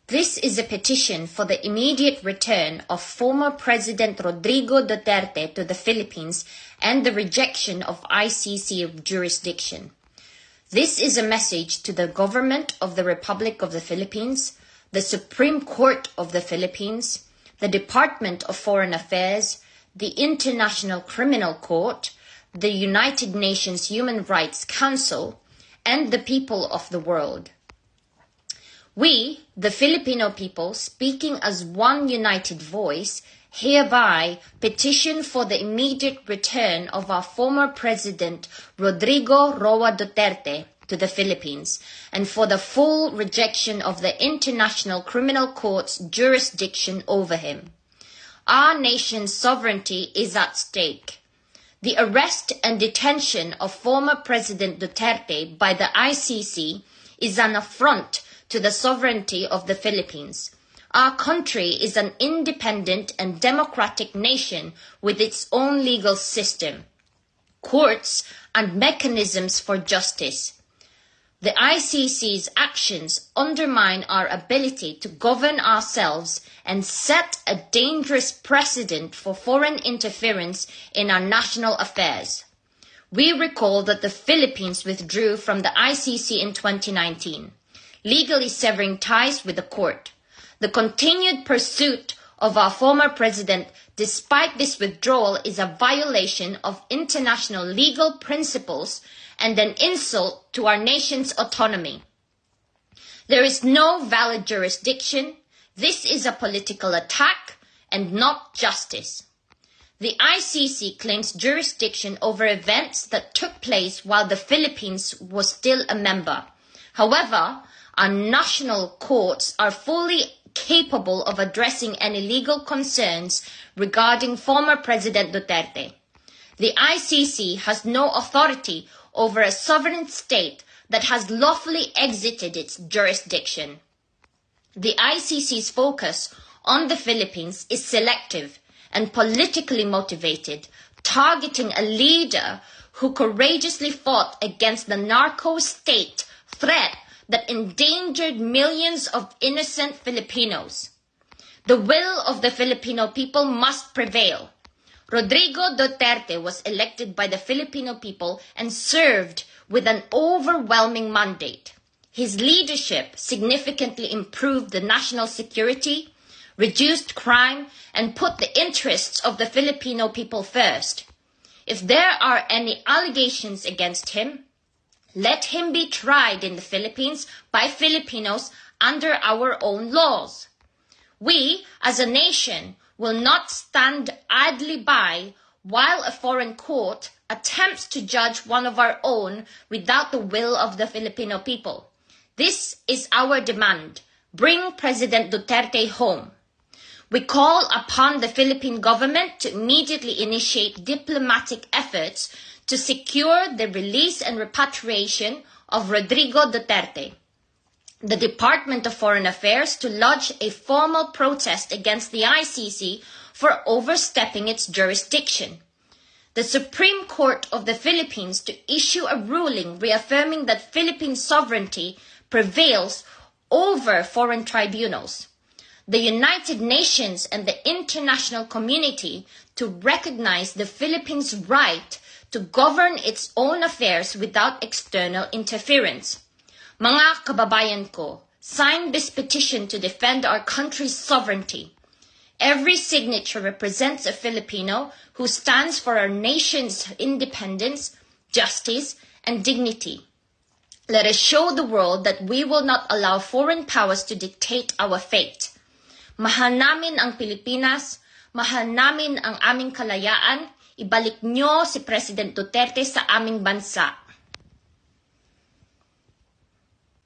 This is a petition for the immediate return of former President Rodrigo Duterte to the Philippines and the rejection of ICC jurisdiction. This is a message to the government of the Republic of the Philippines, the Supreme Court of the Philippines, the Department of Foreign Affairs, the International Criminal Court, the United Nations Human Rights Council, and the people of the world. We, the Filipino people, speaking as one united voice, hereby petition for the immediate return of our former President Rodrigo Roa Duterte to the Philippines and for the full rejection of the International Criminal Court's jurisdiction over him. Our nation's sovereignty is at stake. The arrest and detention of former President Duterte by the ICC is an affront to the sovereignty of the Philippines. Our country is an independent and democratic nation with its own legal system, courts, and mechanisms for justice. The ICC's actions undermine our ability to govern ourselves and set a dangerous precedent for foreign interference in our national affairs. We recall that the Philippines withdrew from the ICC in 2019. Legally severing ties with the court. The continued pursuit of our former president, despite this withdrawal, is a violation of international legal principles and an insult to our nation's autonomy. There is no valid jurisdiction. This is a political attack and not justice. The ICC claims jurisdiction over events that took place while the Philippines was still a member. However, our national courts are fully capable of addressing any legal concerns regarding former President Duterte. The ICC has no authority over a sovereign state that has lawfully exited its jurisdiction. The ICC's focus on the Philippines is selective and politically motivated, targeting a leader who courageously fought against the narco state threat that endangered millions of innocent Filipinos. The will of the Filipino people must prevail. Rodrigo Duterte was elected by the Filipino people and served with an overwhelming mandate. His leadership significantly improved the national security, reduced crime, and put the interests of the Filipino people first. If there are any allegations against him, let him be tried in the Philippines by Filipinos under our own laws. We, as a nation, will not stand idly by while a foreign court attempts to judge one of our own without the will of the Filipino people. This is our demand. Bring President Duterte home. We call upon the Philippine government to immediately initiate diplomatic efforts to secure the release and repatriation of Rodrigo Duterte. The Department of Foreign Affairs to lodge a formal protest against the ICC for overstepping its jurisdiction. The Supreme Court of the Philippines to issue a ruling reaffirming that Philippine sovereignty prevails over foreign tribunals. The United Nations and the international community to recognize the Philippines' right to govern its own affairs without external interference. Mga kababayan ko, sign this petition to defend our country's sovereignty. Every signature represents a Filipino who stands for our nation's independence, justice, and dignity. Let us show the world that we will not allow foreign powers to dictate our fate. Mahal namin ang Pilipinas, mahal namin ang aming kalayaan, ibalik niyo si President Duterte sa aming bansa.